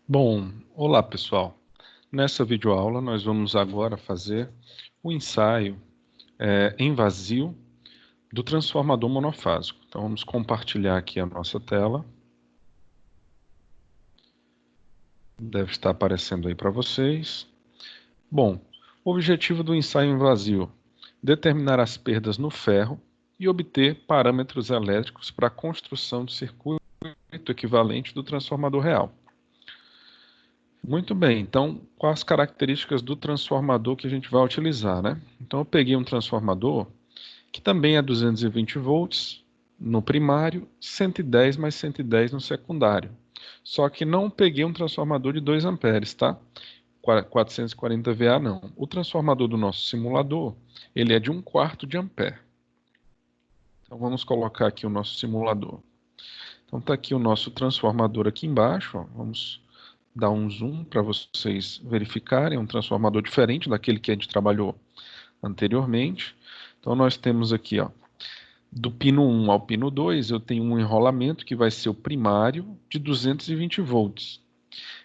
Bom, olá pessoal. Nessa videoaula nós vamos agora fazer o ensaio em vazio do transformador monofásico. Então vamos compartilhar aqui a nossa tela. Deve estar aparecendo aí para vocês. Bom, o objetivo do ensaio em vazio: determinar as perdas no ferro e obter parâmetros elétricos para a construção de circuito equivalente do transformador real. Muito bem, então quais as características do transformador que a gente vai utilizar, né? Então eu peguei um transformador que também é 220 volts no primário, 110 mais 110 no secundário. Só que não peguei um transformador de 2 amperes, tá? 440 VA não. O transformador do nosso simulador, ele é de 1/4 de ampere. Então vamos colocar aqui o nosso simulador. Então está aqui o nosso transformador aqui embaixo, ó. Vamos dar um zoom para vocês verificarem, é um transformador diferente daquele que a gente trabalhou anteriormente. Então nós temos aqui, ó, do pino 1 ao pino 2, eu tenho um enrolamento que vai ser o primário de 220 volts.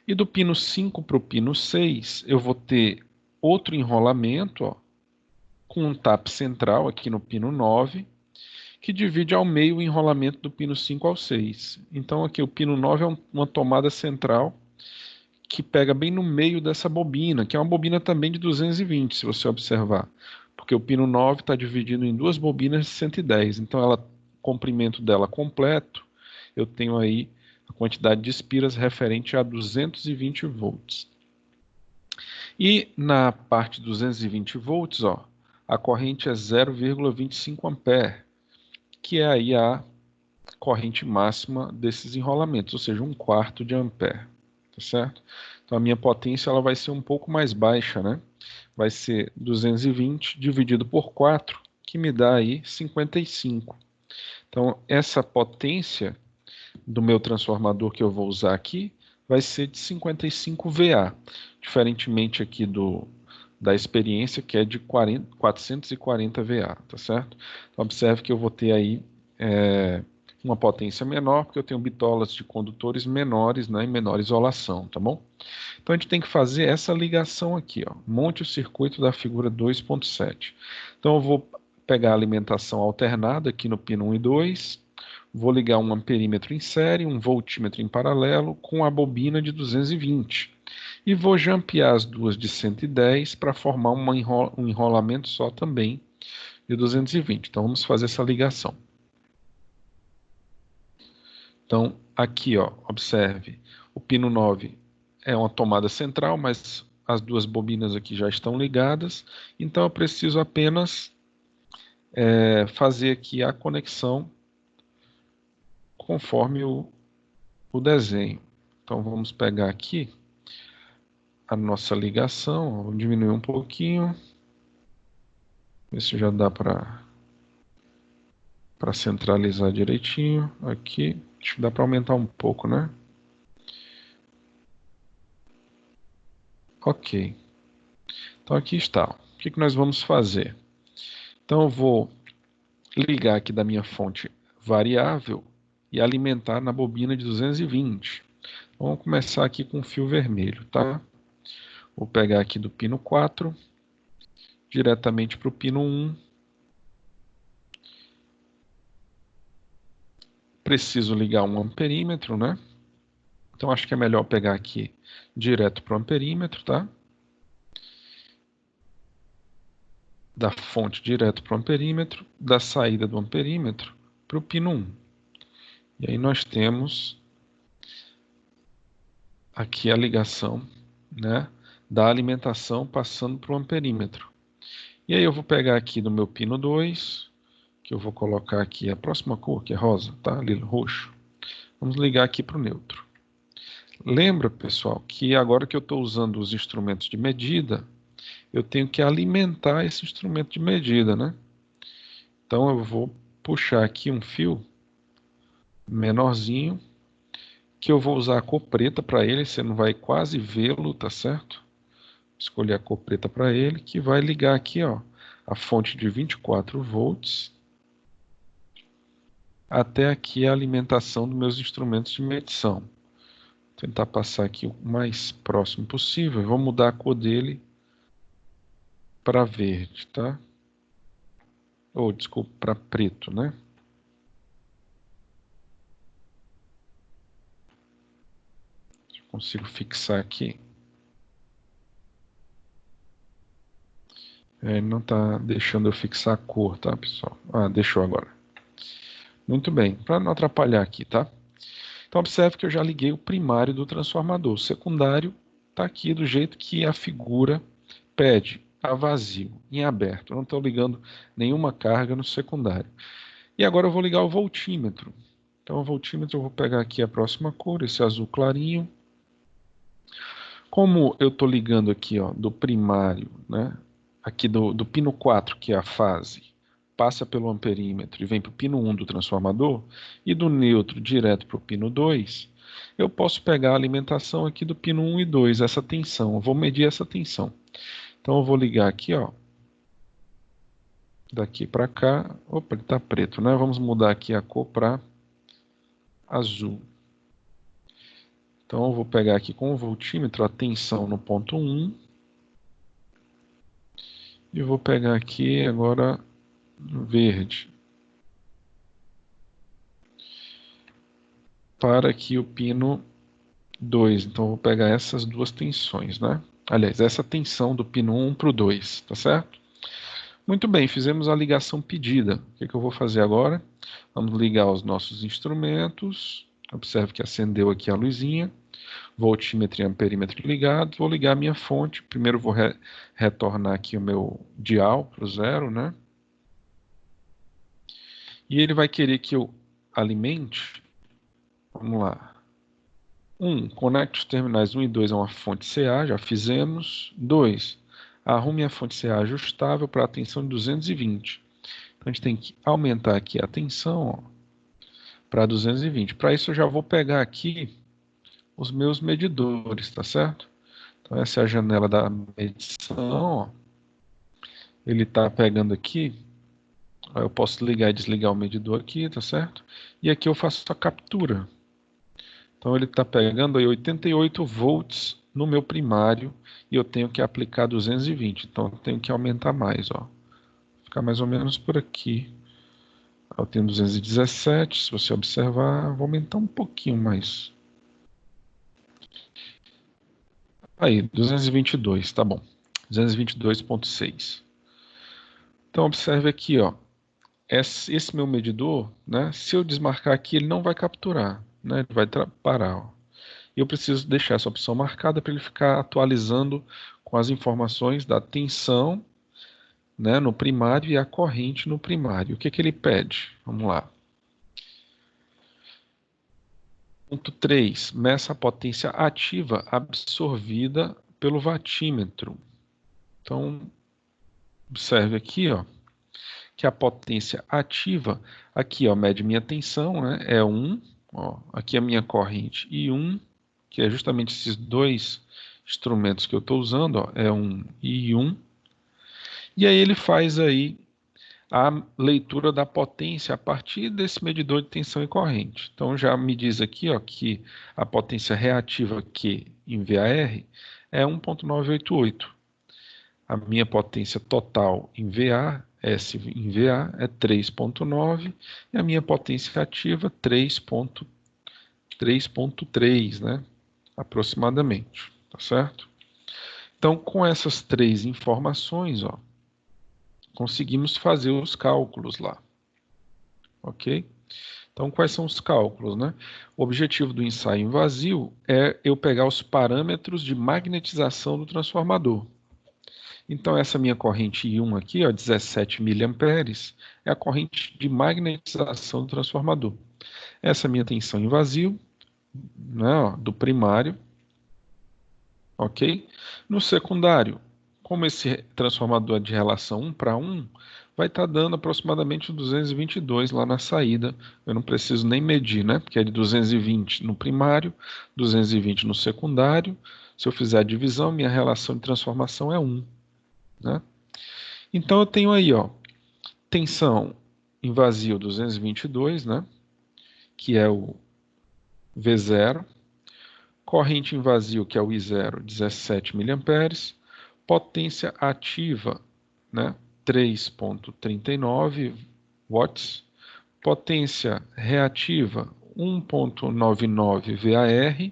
E do pino 5 para o pino 6, eu vou ter outro enrolamento, ó, com um tap central aqui no pino 9, que divide ao meio o enrolamento do pino 5 ao 6. Então aqui o pino 9 é uma tomada central que pega bem no meio dessa bobina, que é uma bobina também de 220, se você observar. Porque o pino 9 está dividido em duas bobinas de 110. Então, o comprimento dela completo, eu tenho aí a quantidade de espiras referente a 220 volts. E na parte 220 volts, ó, a corrente é 0,25 ampere, que é aí a corrente máxima desses enrolamentos, ou seja, 1/4 de ampere, tá certo? Então a minha potência ela vai ser um pouco mais baixa, né? Vai ser 220 dividido por 4, que me dá aí 55. Então essa potência do meu transformador que eu vou usar aqui vai ser de 55 VA, diferentemente aqui da experiência que é de 440 VA, tá certo? Então, observe que eu vou ter aí uma potência menor, porque eu tenho bitolas de condutores menores, né, em menor isolação, tá bom? Então a gente tem que fazer essa ligação aqui, ó. Monte o circuito da figura 2.7. Então eu vou pegar a alimentação alternada aqui no pino 1 e 2, vou ligar um amperímetro em série, um voltímetro em paralelo com a bobina de 220 e vou jampear as duas de 110 para formar um enrolamento só também de 220. Então vamos fazer essa ligação. Então aqui, ó, observe, o pino 9 é uma tomada central, mas as duas bobinas aqui já estão ligadas, então eu preciso apenas fazer aqui a conexão conforme o desenho. Então vamos pegar aqui a nossa ligação, vou diminuir um pouquinho, ver se já dá para centralizar direitinho aqui. Acho que dá para aumentar um pouco, né? Ok. Então aqui está. O que nós vamos fazer? Então eu vou ligar aqui da minha fonte variável e alimentar na bobina de 220. Vamos começar aqui com o fio vermelho, tá? Vou pegar aqui do pino 4, diretamente para o pino 1. Preciso ligar um amperímetro, né? Então acho que é melhor pegar aqui direto para o amperímetro, tá? Da fonte direto para o amperímetro, da saída do amperímetro para o pino 1. E aí nós temos aqui a ligação, né, da alimentação passando para o amperímetro. E aí eu vou pegar aqui do meu pino 2, que eu vou colocar aqui a próxima cor, que é rosa, tá? Ali, roxo. Vamos ligar aqui para o neutro. Lembra, pessoal, que agora que eu estou usando os instrumentos de medida, eu tenho que alimentar esse instrumento de medida, né? Então eu vou puxar aqui um fio menorzinho, que eu vou usar a cor preta para ele, você não vai quase vê-lo, tá certo? Escolher a cor preta para ele, que vai ligar aqui, ó, a fonte de 24 volts até aqui a alimentação dos meus instrumentos de medição. tentar passar aqui o mais próximo possível. Vou mudar a cor dele para verde, tá? Ou, desculpa, para preto, né? Consigo fixar aqui. Ele não está deixando eu fixar a cor, tá, pessoal? Ah, deixou agora. Muito bem, para não atrapalhar aqui, tá? Então, observe que eu já liguei o primário do transformador. O secundário está aqui do jeito que a figura pede, a vazio, em aberto. Eu não estou ligando nenhuma carga no secundário. E agora eu vou ligar o voltímetro. Então, o voltímetro eu vou pegar aqui a próxima cor, esse azul clarinho. Como eu estou ligando aqui, ó, do primário, né, aqui do pino 4, que é a fase, passa pelo amperímetro e vem para o pino 1 do transformador, e do neutro direto para o pino 2, eu posso pegar a alimentação aqui do pino 1 e 2, essa tensão. Eu vou medir essa tensão. Então eu vou ligar aqui, ó, daqui para cá. Opa, ele está preto, né? Vamos mudar aqui a cor para azul. Então eu vou pegar aqui com o voltímetro a tensão no ponto 1. E vou pegar aqui agora verde. Para aqui o pino 2. Então eu vou pegar essas duas tensões, né? Aliás, essa tensão do pino 1 para o 2, tá certo? Muito bem, fizemos a ligação pedida. O que eu vou fazer agora? Vamos ligar os nossos instrumentos. Observe que acendeu aqui a luzinha. Voltímetro e amperímetro ligado. Vou ligar a minha fonte. Primeiro vou retornar aqui o meu dial para o 0, né? E ele vai querer que eu alimente. Vamos lá. 1. Conecte os terminais 1 e 2 a uma fonte CA, já fizemos. 2. Arrume a fonte CA ajustável para a tensão de 220. Então a gente tem que aumentar aqui a tensão para 220. Para isso eu já vou pegar aqui os meus medidores, tá certo? Então essa é a janela da medição, ó. Ele está pegando aqui. Eu posso ligar e desligar o medidor aqui, tá certo? E aqui eu faço a captura. Então ele está pegando aí 88 volts no meu primário e eu tenho que aplicar 220. Então eu tenho que aumentar mais, ó. Ficar mais ou menos por aqui. Eu tenho 217, se você observar, vou aumentar um pouquinho mais. Aí, 222, tá bom. 222,6. Então observe aqui, ó. Esse meu medidor, né? Se eu desmarcar aqui, ele não vai capturar, né? Ele vai parar, ó. E eu preciso deixar essa opção marcada para ele ficar atualizando com as informações da tensão, né, no primário e a corrente no primário. O que ele pede? Vamos lá. Ponto 3. Meça a potência ativa absorvida pelo watímetro. Então, observe aqui, ó, que a potência ativa, aqui, ó, mede minha tensão, né, é 1, ó, aqui a minha corrente e 1, que é justamente esses dois instrumentos que eu estou usando, ó, é 1 e 1. E aí ele faz aí a leitura da potência a partir desse medidor de tensão e corrente. Então já me diz aqui, ó, que a potência reativa Q em VAR é 1,988. A minha potência total em VA, S em VA, é 3,9 e a minha potência ativa 3,3, né? Aproximadamente, tá certo? Então, com essas três informações, ó, conseguimos fazer os cálculos lá, ok? Então, quais são os cálculos, né? O objetivo do ensaio em vazio é eu pegar os parâmetros de magnetização do transformador. Então, essa minha corrente I1 aqui, ó, 17 miliamperes, é a corrente de magnetização do transformador. Essa é a minha tensão em vazio, né, ó, do primário, ok? No secundário, como esse transformador é de relação 1 para 1, vai estar dando aproximadamente 222 lá na saída. Eu não preciso nem medir, né? Porque é de 220 no primário, 220 no secundário. Se eu fizer a divisão, minha relação de transformação é 1, né? Então eu tenho aí, ó, tensão em vazio 222, né? Que é o V0. Corrente em vazio, que é o I0, 17 mA. Potência ativa, né? 3,39 watts. Potência reativa, 1,99 VAR.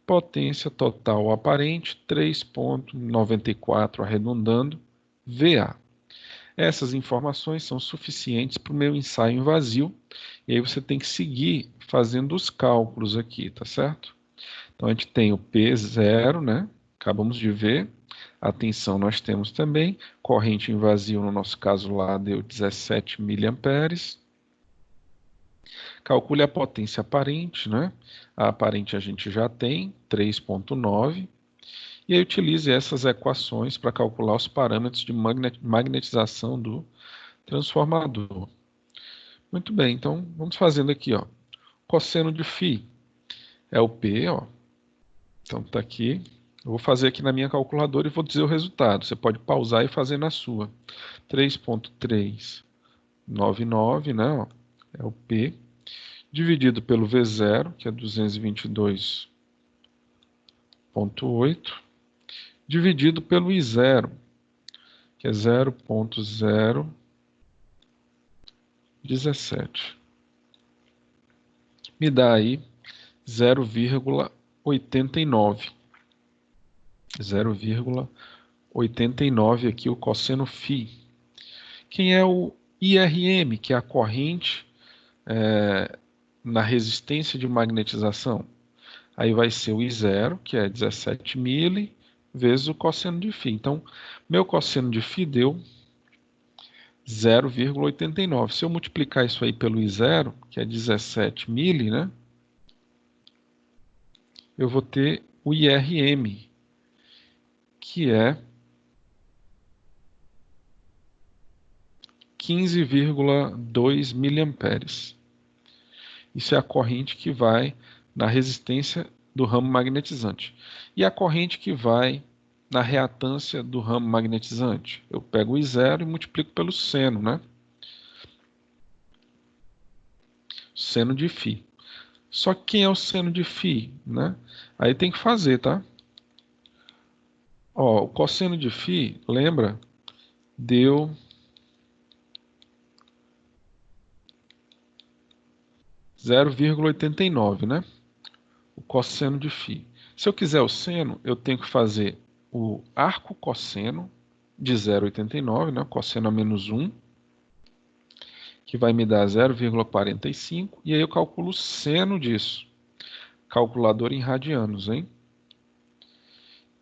Potência total aparente, 3,94, arredondando, VA. Essas informações são suficientes para o meu ensaio em vazio, e aí você tem que seguir fazendo os cálculos aqui, tá certo? Então a gente tem o P0, né? Acabamos de ver. A tensão nós temos também. Corrente em vazio, no nosso caso lá, deu 17 miliamperes. Calcule a potência aparente, né? A aparente a gente já tem, 3,9. E aí utilize essas equações para calcular os parâmetros de magnetização do transformador. Muito bem, então vamos fazendo aqui, ó. Cosseno de φ é o P, ó. Então tá aqui. Eu vou fazer aqui na minha calculadora e vou dizer o resultado. Você pode pausar e fazer na sua. 3,399, né? Ó, é o P, dividido pelo V0, que é 222,8, dividido pelo I0, que é 0,017. Me dá aí 0,89. 0,89 aqui o cosseno φ. Quem é o IRM, que é a corrente na resistência de magnetização? Aí vai ser o I0, que é 17 mili, vezes o cosseno de φ. Então, meu cosseno de φ deu 0,89. Se eu multiplicar isso aí pelo I0, que é 17 mili, né? Eu vou ter o IRM, que é 15,2 miliamperes. Isso é a corrente que vai na resistência do ramo magnetizante. E a corrente que vai na reatância do ramo magnetizante? Eu pego o I0 e multiplico pelo seno, né? Seno de φ. Só que quem é o seno de φ, né? Aí tem que fazer, tá? Ó, o cosseno de φ, lembra? Deu 0,89, né? O cosseno de φ. Se eu quiser o seno, eu tenho que fazer o arco cosseno de 0,89, né? Cosseno a menos 1, que vai me dar 0,45, e aí eu calculo o seno disso. Calculador em radianos, hein?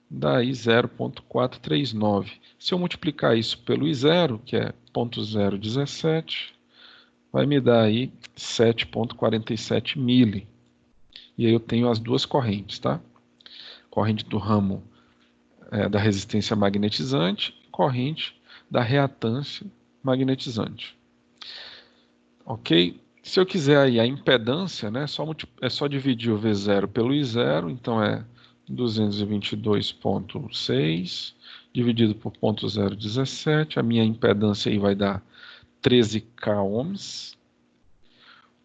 Daí 0,439. Se eu multiplicar isso pelo I0, que é 0,017, vai me dar aí 7,47 mili. E aí eu tenho as duas correntes, tá? Corrente do ramo da resistência magnetizante e corrente da reatância magnetizante. Ok? Se eu quiser aí a impedância, né, é só dividir o V0 pelo I0, então é 222,6 dividido por 0,017, a minha impedância aí vai dar 13K ohms.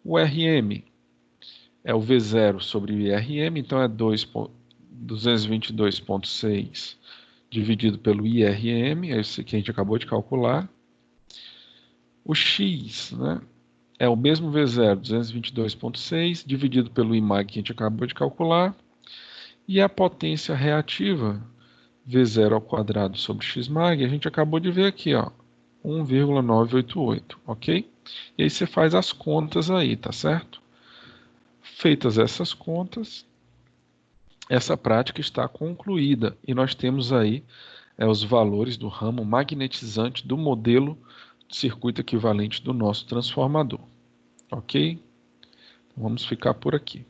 O RM é o V0 sobre o IRM, então é 222,6 dividido pelo IRM, é isso que a gente acabou de calcular. O X, né, é o mesmo V0, 222,6, dividido pelo IMAG que a gente acabou de calcular. E a potência reativa, V0 ao quadrado sobre Xmag, a gente acabou de ver aqui, ó, 1,988, ok? E aí você faz as contas aí, tá certo? Feitas essas contas, essa prática está concluída e nós temos aí os valores do ramo magnetizante do modelo de circuito equivalente do nosso transformador, ok? Então, vamos ficar por aqui.